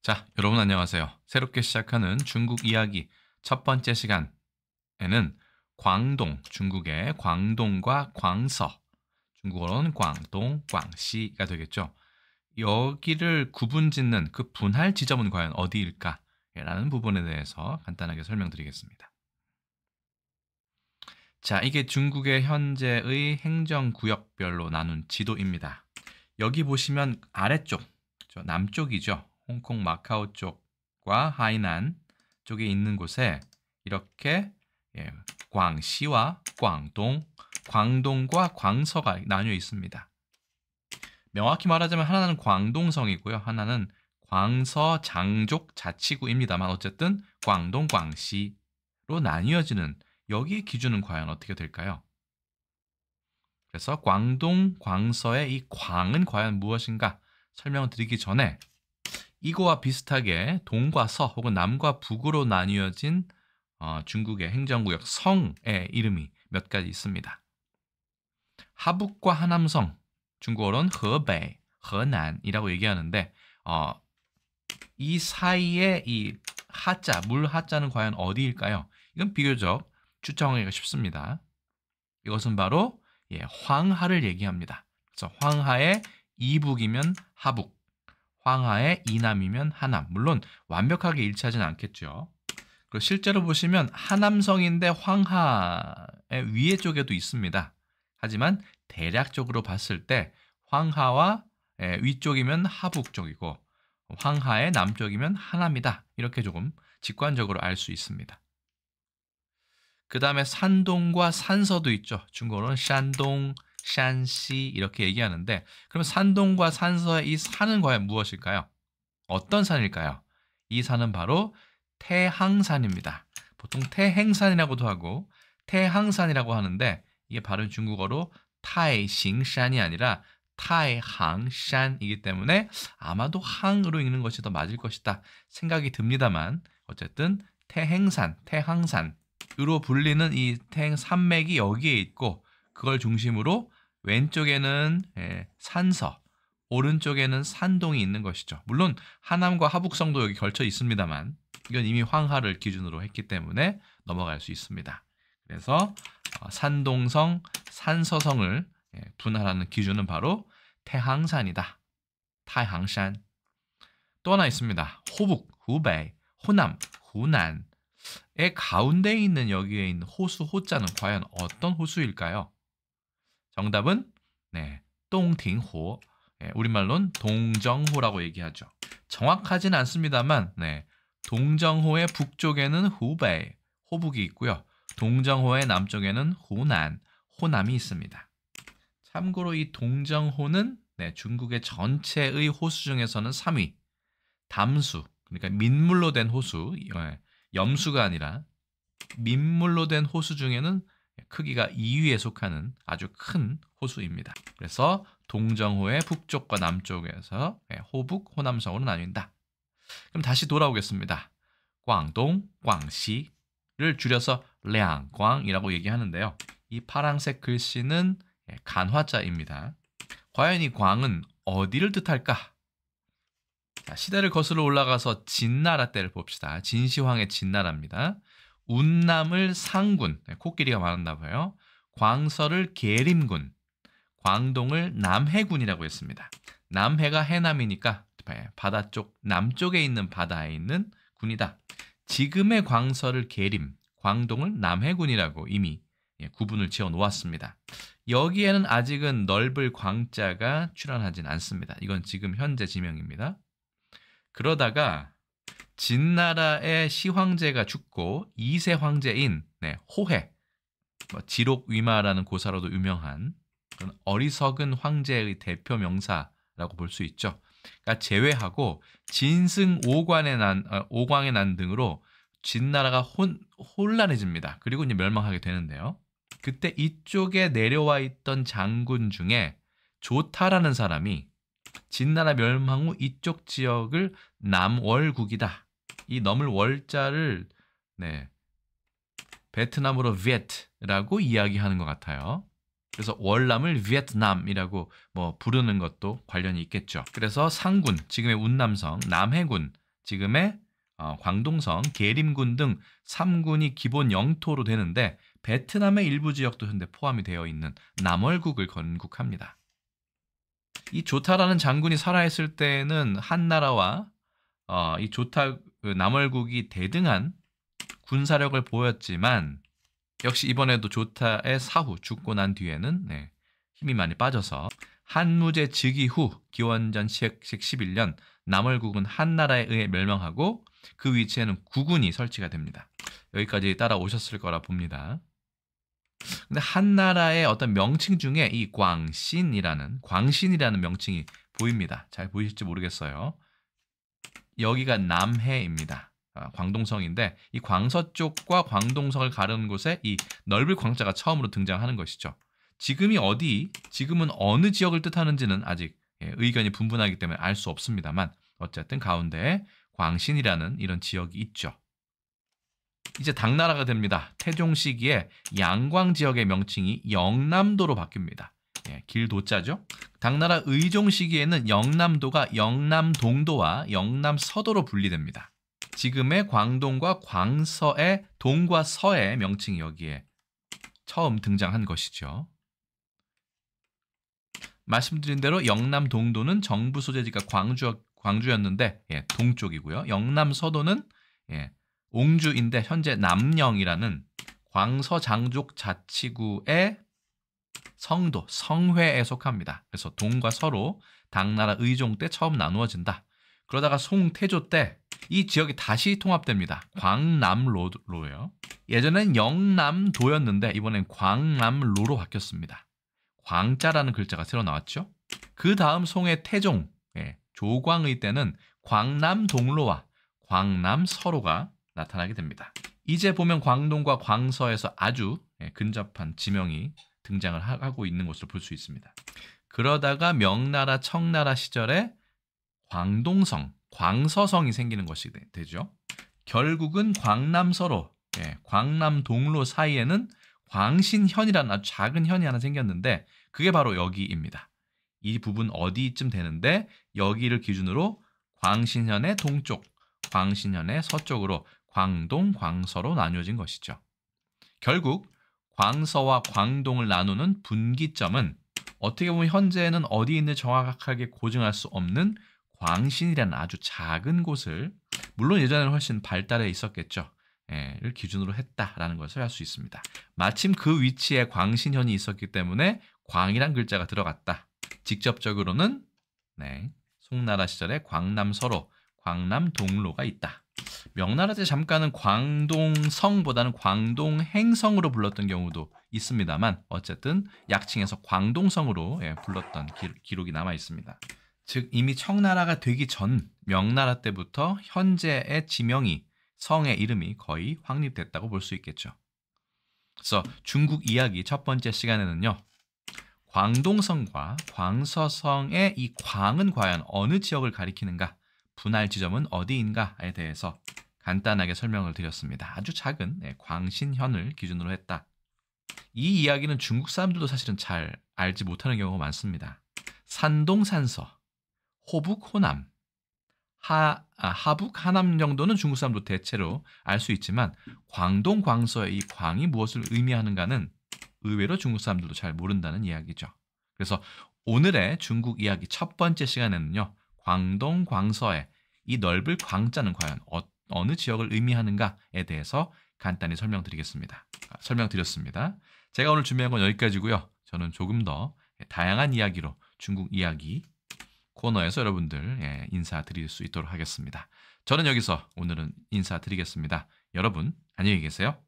자, 여러분 안녕하세요. 새롭게 시작하는 중국 이야기 첫 번째 시간에는 광동, 중국의 광동과 광서, 중국어로는 광동, 광시가 되겠죠. 여기를 구분짓는 그 분할 지점은 과연 어디일까? 라는 부분에 대해서 간단하게 설명드리겠습니다. 자, 이게 중국의 현재의 행정구역별로 나눈 지도입니다. 여기 보시면 아래쪽, 남쪽이죠. 홍콩, 마카오 쪽과 하이난 쪽에 있는 곳에 이렇게 광시와 광동, 광동과 광서가 나뉘어 있습니다. 명확히 말하자면 하나는 광동성이고요. 하나는 광서 장족 자치구입니다만 어쨌든 광동, 광시로 나뉘어지는 여기의 기준은 과연 어떻게 될까요? 그래서 광동, 광서의 이 광은 과연 무엇인가 설명을 드리기 전에 이거와 비슷하게 동과 서 혹은 남과 북으로 나뉘어진 중국의 행정구역 성의 이름이 몇 가지 있습니다. 하북과 하남성, 중국어로는 허베이, 허난이라고 얘기하는데 이 사이에 이 하자, 물 하자는 과연 어디일까요? 이건 비교적 추정하기가 쉽습니다. 이것은 바로 황하를 얘기합니다. 그래서 황하의 이북이면 하북, 황하의 이남이면 하남. 물론 완벽하게 일치하지는 않겠죠. 그리고 실제로 보시면 하남성인데 황하의 위에 쪽에도 있습니다. 하지만 대략적으로 봤을 때 황하와 위쪽이면 하북 쪽이고 황하의 남쪽이면 하남이다. 이렇게 조금 직관적으로 알 수 있습니다. 그 다음에 산동과 산서도 있죠. 중국어로는 샨동, 샨시 이렇게 얘기하는데 그럼 산동과 산서의 이 산은 과연 무엇일까요? 어떤 산일까요? 이 산은 바로 태항산입니다. 보통 태행산이라고도 하고 태항산이라고 하는데 이게 발음 중국어로 타이싱산이 아니라 타이항산이기 때문에 아마도 항으로 읽는 것이 더 맞을 것이다 생각이 듭니다만 어쨌든 태행산, 태항산으로 불리는 이 태행산맥이 여기에 있고 그걸 중심으로 왼쪽에는 산서, 오른쪽에는 산동이 있는 것이죠. 물론 하남과 하북성도 여기 걸쳐 있습니다만 이건 이미 황하를 기준으로 했기 때문에 넘어갈 수 있습니다. 그래서 산동성, 산서성을 분할하는 기준은 바로 태항산이다. 타이항산. 또 하나 있습니다. 호북, 후베이, 호남, 후난의 가운데에 있는 여기에 있는 호수 호자는 과연 어떤 호수일까요? 정답은 똥팅호, 우리말로는 동정호라고 얘기하죠. 정확하진 않습니다만 동정호의 북쪽에는 후베이, 호북이 있고요. 동정호의 남쪽에는 후난, 호남이 있습니다. 참고로 이 동정호는 중국의 전체의 호수 중에서는 3위, 담수, 그러니까 민물로 된 호수, 염수가 아니라 민물로 된 호수 중에는 크기가 2위에 속하는 아주 큰 호수입니다. 그래서 동정호의 북쪽과 남쪽에서 호북, 호남성으로 나뉜다. 그럼 다시 돌아오겠습니다. 광동, 광시를 줄여서 량광이라고 얘기하는데요. 이 파란색 글씨는 간화자입니다. 과연 이 광은 어디를 뜻할까? 자, 시대를 거슬러 올라가서 진나라 때를 봅시다. 진시황의 진나라입니다. 운남을 상군, 코끼리가 말한다 봐요. 광서를 계림군, 광동을 남해군이라고 했습니다. 남해가 해남이니까 바다 쪽 남쪽에 있는 바다에 있는 군이다. 지금의 광서를 계림, 광동을 남해군이라고 이미 구분을 지어 놓았습니다. 여기에는 아직은 넓을 광자가 출현하진 않습니다. 이건 지금 현재 지명입니다. 그러다가 진나라의 시황제가 죽고 2세 황제인 호해, 지록위마라는 고사로도 유명한 그런 어리석은 황제의 대표 명사라고 볼 수 있죠. 그러니까 제외하고 진승 오광의 난 등으로 진나라가 혼란해집니다. 그리고 이제 멸망하게 되는데요. 그때 이쪽에 내려와 있던 장군 중에 조타라는 사람이 진나라 멸망 후 이쪽 지역을 남월국이다. 이 넘을 월자를 베트남어로 비에트라고 이야기하는 것 같아요. 그래서 월남을 비에트남이라고 부르는 것도 관련이 있겠죠. 그래서 상군, 지금의 운남성, 남해군, 지금의 광동성, 계림군 등 3군이 기본 영토로 되는데 베트남의 일부 지역도 현재 포함이 되어 있는 남월국을 건국합니다. 이 조타라는 장군이 살아있을 때는 한나라와 이 조타 남월국이 대등한 군사력을 보였지만 역시 이번에도 조타의 사후 죽고 난 뒤에는 힘이 많이 빠져서 한무제 즉위 후 기원전 11년 남월국은 한나라에 의해 멸망하고 그 위치에는 구군이 설치가 됩니다. 여기까지 따라오셨을 거라 봅니다. 근데 한나라의 어떤 명칭 중에 이 광신이라는 명칭이 보입니다. 잘 보이실지 모르겠어요. 여기가 남해입니다. 광동성인데 이 광서 쪽과 광동성을 가르는 곳에 이 넓을 광자가 처음으로 등장하는 것이죠. 지금은 어느 지역을 뜻하는지는 아직 의견이 분분하기 때문에 알 수 없습니다만 어쨌든 가운데에 광신이라는 이런 지역이 있죠. 이제 당나라가 됩니다. 태종 시기에 양광 지역의 명칭이 영남도로 바뀝니다. 길도자죠. 당나라 의종 시기에는 영남도가 영남동도와 영남서도로 분리됩니다. 지금의 광동과 광서의 동과 서의 명칭이 여기에 처음 등장한 것이죠. 말씀드린 대로 영남동도는 정부 소재지가 광주였는데 동쪽이고요. 영남서도는 옹주인데 현재 남영이라는 광서장족 자치구의 성도, 성회에 속합니다. 그래서 동과 서로 당나라 의종 때 처음 나누어진다. 그러다가 송태조 때 이 지역이 다시 통합됩니다. 광남로예요. 예전엔 영남도였는데 이번엔 광남로로 바뀌었습니다. 광자라는 글자가 새로 나왔죠. 그 다음 송의 태종, 조광의 때는 광남동로와 광남서로가 나타나게 됩니다. 이제 보면 광동과 광서에서 아주 근접한 지명이 등장을 하고 있는 것으로 볼 수 있습니다. 그러다가 명나라, 청나라 시절에 광동성, 광서성이 생기는 것이 되죠. 결국은 광남서로, 광남동로 사이에는 광신현이라는 아주 작은 현이 하나 생겼는데 그게 바로 여기입니다. 이 부분 어디쯤 되는데 여기를 기준으로 광신현의 동쪽, 광신현의 서쪽으로 광동, 광서로 나뉘어진 것이죠. 결국 광서와 광동을 나누는 분기점은 어떻게 보면 현재는 어디 있는지 정확하게 고증할 수 없는 광신이라는 아주 작은 곳을, 물론 예전에는 훨씬 발달해 있었겠죠, 를 기준으로 했다라는 것을 알 수 있습니다. 마침 그 위치에 광신현이 있었기 때문에 광이란 글자가 들어갔다. 직접적으로는 송나라 시절에 광남서로, 광남동로가 있다. 명나라 때 잠깐은 광동성보다는 광동행성으로 불렀던 경우도 있습니다만 어쨌든 약칭해서 광동성으로 불렀던 기록이 남아 있습니다. 즉 이미 청나라가 되기 전 명나라 때부터 현재의 지명이, 성의 이름이 거의 확립됐다고 볼 수 있겠죠. 그래서 중국 이야기 첫 번째 시간에는요, 광동성과 광서성의 이 광은 과연 어느 지역을 가리키는가, 분할 지점은 어디인가에 대해서 간단하게 설명을 드렸습니다. 아주 작은 광신현을 기준으로 했다. 이 이야기는 중국 사람들도 사실은 잘 알지 못하는 경우가 많습니다. 산동, 산서, 호북, 호남, 하북, 하남 정도는 중국 사람도 대체로 알 수 있지만 광동, 광서의 이 광이 무엇을 의미하는가는 의외로 중국 사람들도 잘 모른다는 이야기죠. 그래서 오늘의 중국 이야기 첫 번째 시간에는요, 광동, 광서의 이 넓을 광자는 과연 어느 지역을 의미하는가에 대해서 간단히 설명드렸습니다. 제가 오늘 준비한 건 여기까지고요. 저는 조금 더 다양한 이야기로 중국 이야기 코너에서 여러분들 인사드릴 수 있도록 하겠습니다. 저는 여기서 오늘은 인사드리겠습니다. 여러분 안녕히 계세요.